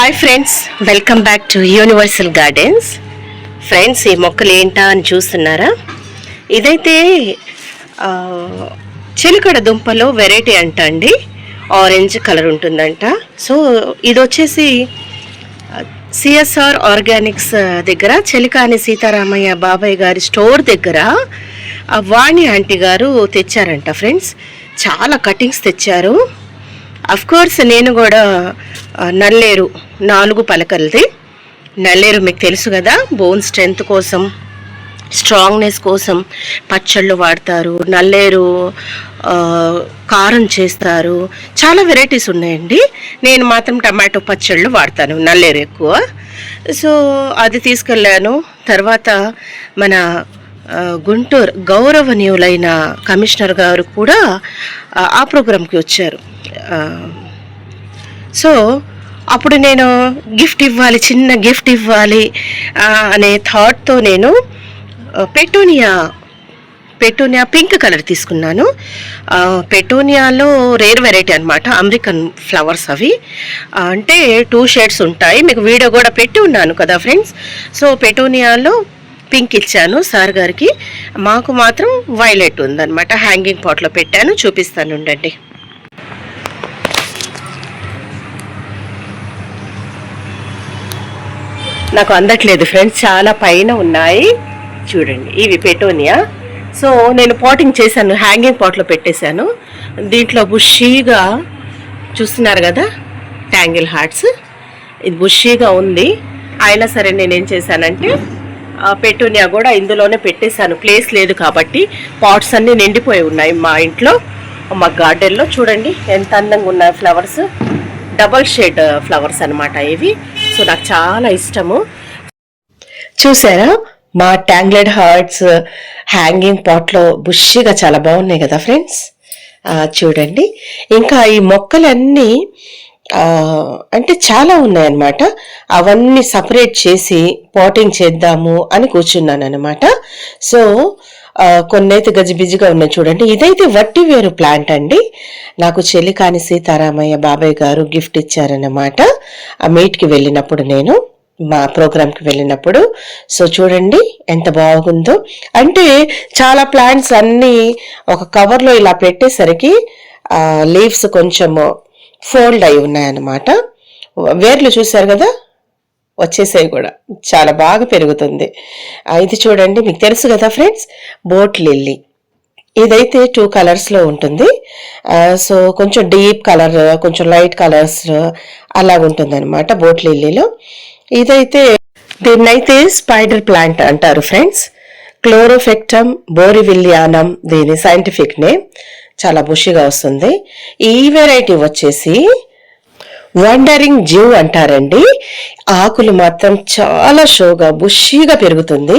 Hi friends, welcome back to universal gardens. Friends, ఈ మొక్కలు ఏంటా అని చూస్తున్నారా? ఇదైతే చిలకడ దుంపలో వెరైటీ అంట అండి. ఆరెంజ్ కలర్ ఉంటుందంట. సో ఇది వచ్చేసి సిఎస్ఆర్ ఆర్గానిక్స్ దగ్గర చిలకాని సీతారామయ్య బాబాయ్ గారి స్టోర్ దగ్గర వాణి ఆంటీ గారు తెచ్చారంట ఫ్రెండ్స్. చాలా కటింగ్స్ తెచ్చారు. అఫ్ కోర్స్ నేను కూడా నల్లేరు 4 పలకలది. నల్లేరు మీకు తెలుసు కదా, బోన్ స్ట్రెంగ్త్ కోసం, స్ట్రాంగ్నెస్ కోసం పచ్చళ్ళు వాడతారు. నల్లేరు కారం చేస్తారు. చాలా వెరైటీస్ ఉన్నాయండి. నేను మాత్రం టమాటో పచ్చళ్ళు వాడతాను, నల్లేరు ఎక్కువ. సో అది తీసుకెళ్ళాను. తర్వాత మన గుంటూరు గౌరవనీయులైన కమిషనర్ గారు కూడా ఆ ప్రోగ్రాంకి వచ్చారు. సో అప్పుడు నేను గిఫ్ట్ ఇవ్వాలి, చిన్న గిఫ్ట్ ఇవ్వాలి అనే థాట్తో నేను పెటోనియా పింక్ కలర్ తీసుకున్నాను. పెటోనియాలో రేర్ వెరైటీ అనమాట, అమెరికన్ ఫ్లవర్స్ అవి. అంటే 2 షేడ్స్ ఉంటాయి. మీకు వీడియో కూడా పెట్టి ఉన్నాను కదా ఫ్రెండ్స్. సో పెటోనియాలో పింక్ ఇచ్చాను సార్ గారికి. మాకు మాత్రం వైలెట్ ఉందన్నమాట. హ్యాంగింగ్ పాట్లో పెట్టాను, చూపిస్తాను ఉండండి. నాకు అందట్లేదు ఫ్రెండ్స్, చాలా పైన ఉన్నాయి చూడండి. ఇవి పెటోనియా. సో నేను పాటింగ్ చేశాను, హ్యాంగింగ్ పాట్లో పెట్టేశాను. దీంట్లో బుషీగా చూస్తున్నారు కదా, ట్యాంగిల్ హార్ట్స్. ఇది బుషీగా ఉంది. అయినా సరే నేనేం చేశానంటే పెటోనియా కూడా ఇందులోనే పెట్టేశాను. ప్లేస్ లేదు కాబట్టి. పాట్స్ అన్నీ నిండిపోయి ఉన్నాయి మా ఇంట్లో, మా గార్డెన్లో. చూడండి ఎంత అందంగా ఉన్నాయి ఫ్లవర్స్. డబల్ షేడ్ ఫ్లవర్స్ అనమాట ఇవి. సో నాకు చాలా ఇష్టము. చూసారా మా ట్యాంగ్లెడ్ హార్ట్స్ హ్యాంగింగ్ పాట్లో బుషిగా చాలా బాగున్నాయి కదా ఫ్రెండ్స్. చూడండి. ఇంకా ఈ మొక్కలన్నీ అంటే చాలా ఉన్నాయన్నమాట. అవన్నీ సపరేట్ చేసి పాటింగ్ చేద్దాము అని కూర్చున్నాను అనమాట. సో కొన్ని అయితే గజిబిజిగా ఉన్నాయి చూడండి. ఇదైతే వట్టి వేరు ప్లాంట్ అండి. నాకు చెలికాని సీతారామయ్య బాబాయ్ గారు గిఫ్ట్ ఇచ్చారన్నమాట ఆ మీట్కి వెళ్ళినప్పుడు, నేను మా ప్రోగ్రామ్కి వెళ్ళినప్పుడు. సో చూడండి ఎంత బాగుందో. అంటే చాలా ప్లాంట్స్ అన్నీ ఒక కవర్లో ఇలా పెట్టేసరికి లీవ్స్ కొంచెం ఫోల్డ్ అయి ఉన్నాయన్నమాట. వేర్లు చూసారు కదా, వచ్చేసాయి కూడా. చాలా బాగా పెరుగుతుంది. ఇది చూడండి, మీకు తెలుసు కదా ఫ్రెండ్స్, బోట్ లిల్లీ. ఇదైతే 2 కలర్స్లో ఉంటుంది. సో కొంచెం డీప్ కలర్, కొంచెం లైట్ కలర్స్ అలాగుంటుంది అనమాట బోట్ లిల్లీలో. ఇదైతే దీన్నైతే స్పైడర్ ప్లాంట్ అంటారు ఫ్రెండ్స్. క్లోరోఫెక్టమ్ బోరివిలియానం దీని సైంటిఫిక్ నేమ్. చాలా బుషిగా వస్తుంది. ఈ వెరైటీ వచ్చేసి వండరింగ్ జ్యూ అంటారండి. ఆకులు మాత్రం చాలా షోగా బుషిగా పెరుగుతుంది.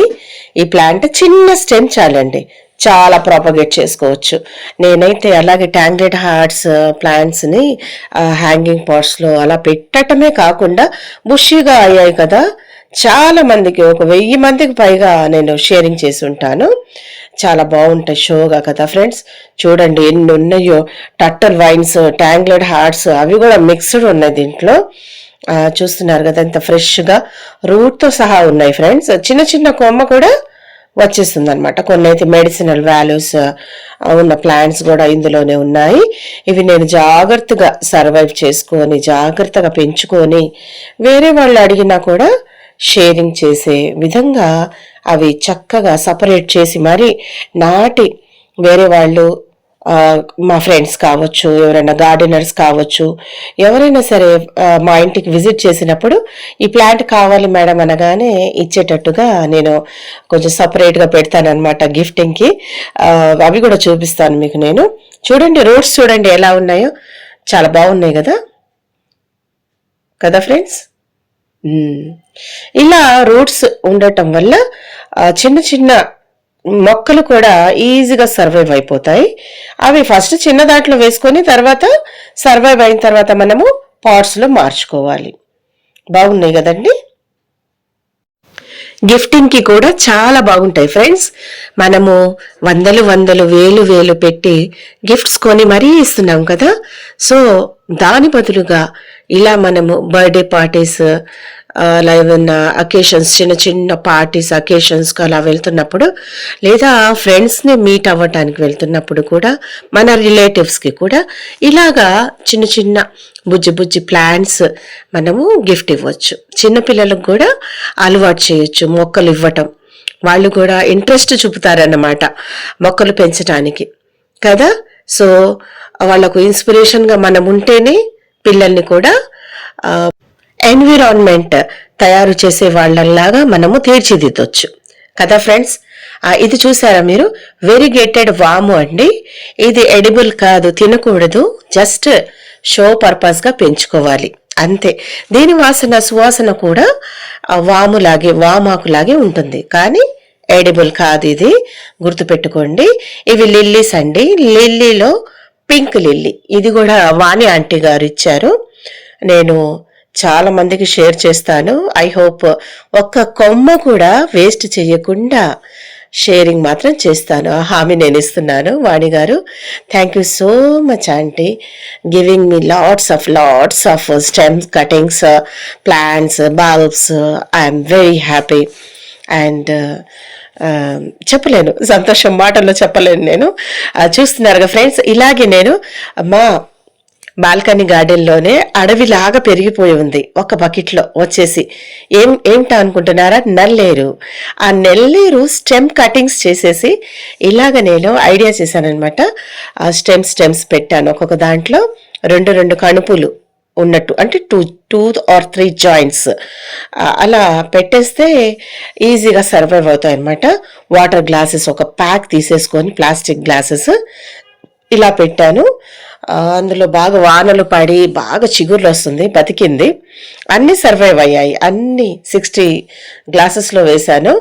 ఈ ప్లాంట్ చిన్న స్టెమ్ చాలండి, చాలా ప్రాపగేట్ చేసుకోవచ్చు. నేనైతే అలాగే ట్యాంగ్లెడ్ హార్ట్స్ ప్లాంట్స్ని హ్యాంగింగ్ పాట్స్లో అలా పెట్టడమే కాకుండా బుషిగా అయ్యాయి కదా. చాలా మందికి, 1000 మందికి పైగా నేను షేరింగ్ చేసి ఉంటాను. చాలా బాగుంటాయి షోగా కదా ఫ్రెండ్స్. చూడండి ఎన్ని ఉన్నాయో. టర్టర్ వైన్స్, ట్యాంగ్లెడ్ హార్ట్స్ అవి కూడా మిక్స్డ్ ఉన్నాయి దీంట్లో. చూస్తున్నారు కదా ఎంత ఫ్రెష్గా రూట్తో సహా ఉన్నాయి ఫ్రెండ్స్. చిన్న చిన్న కొమ్మ కూడా వచ్చేస్తుంది అనమాట. కొన్ని అయితే మెడిసినల్ వాల్యూస్ ఉన్న ప్లాంట్స్ కూడా ఇందులోనే ఉన్నాయి. ఇవి నేను జాగ్రత్తగా సర్వైవ్ చేసుకొని, జాగ్రత్తగా పెంచుకొని, వేరే వాళ్ళు అడిగినా కూడా షేరింగ్ చేసే విధంగా అవి చక్కగా సపరేట్ చేసి మరి నాటి వేరే వాళ్ళు, మా ఫ్రెండ్స్ కావచ్చు, ఎవరైనా గార్డెనర్స్ కావచ్చు, ఎవరైనా సరే మా ఇంటికి విజిట్ చేసినప్పుడు ఈ ప్లాంట్ కావాలి మేడం అనగానే ఇచ్చేటట్టుగా నేను కొంచెం సపరేట్గా పెడతానమాట గిఫ్టింగ్కి. అవి కూడా చూపిస్తాను మీకు నేను. చూడండి రూట్స్ చూడండి ఎలా ఉన్నాయో, చాలా బాగున్నాయి కదా కదా ఫ్రెండ్స్. ఇలా రూట్స్ ఉండటం వల్ల చిన్న చిన్న మొక్కలు కూడా ఈజీగా సర్వైవ్ అయిపోతాయి. అవి ఫస్ట్ చిన్న దాంట్లో వేసుకొని తర్వాత సర్వైవ్ అయిన తర్వాత మనము పాట్స్లో మార్చుకోవాలి. బాగున్నాయి కదండి. గిఫ్టింగ్కి కూడా చాలా బాగుంటాయి ఫ్రెండ్స్. మనము వందలు వేలు పెట్టి గిఫ్ట్స్ కొని మరీ ఇస్తున్నాం కదా. సో దాని బదులుగా ఇలా మనము బర్త్డే పార్టీస్ అలా ఏమన్నా అకేషన్స్, చిన్న చిన్న పార్టీస్ అకేషన్స్కి అలా వెళ్తున్నప్పుడు, లేదా ఫ్రెండ్స్ని మీట్ అవ్వటానికి వెళ్తున్నప్పుడు కూడా, మన రిలేటివ్స్కి కూడా ఇలాగా చిన్న చిన్న బుజ్జి బుజ్జి ప్లాంట్స్ మనము గిఫ్ట్ ఇవ్వచ్చు. చిన్నపిల్లలకు కూడా అలవాటు చేయొచ్చు మొక్కలు ఇవ్వటం. వాళ్ళు కూడా ఇంట్రెస్ట్ చూపుతారన్నమాట మొక్కలు పెంచడానికి కదా. సో వాళ్ళకు ఇన్స్పిరేషన్గా మనం ఉంటేనే పిల్లల్ని కూడా ఎన్విరాన్మెంట్ తయారు చేసే వాళ్ళలాగా మనము తీర్చిదిద్దొచ్చు కదా ఫ్రెండ్స్. ఇది చూసారా మీరు, వెరిగేటెడ్ వాము అండి. ఇది ఎడిబుల్ కాదు, తినకూడదు, జస్ట్ షో పర్పస్గా పెంచుకోవాలి అంతే. దీని సువాసన కూడా వామాకులాగే ఉంటుంది, కానీ ఎడిబుల్ కాదు, ఇది గుర్తుపెట్టుకోండి. ఇవి లిల్లీస్ అండి. లిల్లీలో పింక్ లిల్లీ, ఇది కూడా వాణి ఆంటీ గారు ఇచ్చారు. నేను చాలా మందికి షేర్ చేస్తాను. ఐ హోప్ ఒక్క కొమ్మ కూడా వేస్ట్ చేయకుండా షేరింగ్ మాత్రం చేస్తాను. ఆ హామీ నేను ఇస్తున్నాను. వాణి గారు, thank you so much aunty, giving me lots of stem cuttings, plants, bulbs. I'm very happy and చెప్పలేను, సంతోషం మాటల్లో చెప్పలేను నేను. చూస్తున్నారుగా ఫ్రెండ్స్, ఇలాగే నేను మా బాల్కనీ గార్డెన్లోనే అడవిలాగా పెరిగిపోయి ఉంది ఒక బకెట్లో వచ్చేసి. ఏమిటా అనుకుంటున్నారా? నల్లేరు. ఆ నెల్లేరు స్టెమ్ కటింగ్స్ చేసేసి ఇలాగ నేను ఐడియా చేశానమాట. ఆ స్టెమ్స్ పెట్టాను, ఒక్కొక్క దాంట్లో రెండు కణుపులు ఉన్నట్టు, అంటే టూ ఆర్ 3 జాయింట్స్ అలా పెట్టేస్తే ఈజీగా సర్వైవ్ అవుతాయి అన్నమాట. వాటర్ గ్లాసెస్ ఒక ప్యాక్ తీసేసుకొని, ప్లాస్టిక్ గ్లాసెస్ ఇలా పెట్టాను. అందులో బాగా వానలు పడి బాగా చిగుర్లు వస్తుంది, బతికింది. అన్నీ సర్వైవ్ అయ్యాయి. అన్నీ 60 గ్లాసెస్లో వేశాను.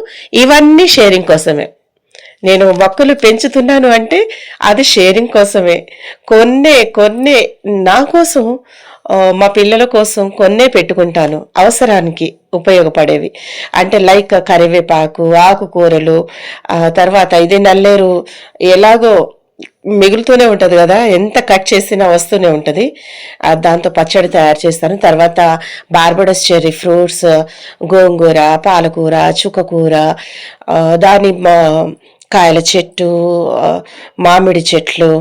ఇవన్నీ షేరింగ్ కోసమే. నేను మొక్కలు పెంచుతున్నాను అంటే అది షేరింగ్ కోసమే. కొన్నే నా కోసం, మా పిల్లల కోసం కొన్నే పెట్టుకుంటాను, అవసరానికి ఉపయోగపడేవి. అంటే లైక్ కరివేపాకు, ఆకుకూరలు, తర్వాత ఇది నల్లేరు ఎలాగో మిగులుతూనే ఉంటుంది కదా, ఎంత కట్ చేసినా వస్తూనే ఉంటుంది. దాంతో పచ్చడి తయారు చేస్తాను. తర్వాత బార్బడస్ చెర్రీ ఫ్రూట్స్, గోంగూర, పాలకూర, చుక్కకూర, దానిమ్మ కాయల చెట్టు, మామిడి చెట్లు,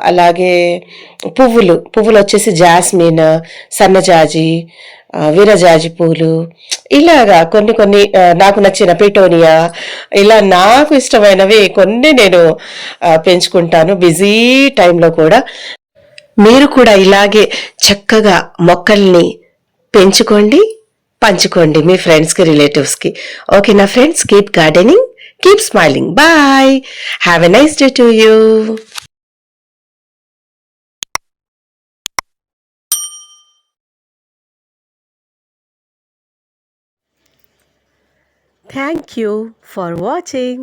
అలాగే పువ్వులు వచ్చేసి జాస్మిన్, సన్నజాజి, వీరజాజి పూలు, ఇలాగా కొన్ని నాకు నచ్చిన పిటోనియా, ఇలా నాకు ఇష్టమైనవి కొన్ని నేను పెంచుకుంటాను బిజీ టైంలో కూడా. మీరు కూడా ఇలాగే చక్కగా మొక్కల్ని పెంచుకోండి, పంచుకోండి మీ ఫ్రెండ్స్కి, రిలేటివ్స్కి. ఓకేనా friends? Keep gardening, keep smiling. Bye. Have a nice day to you. Thank you for watching.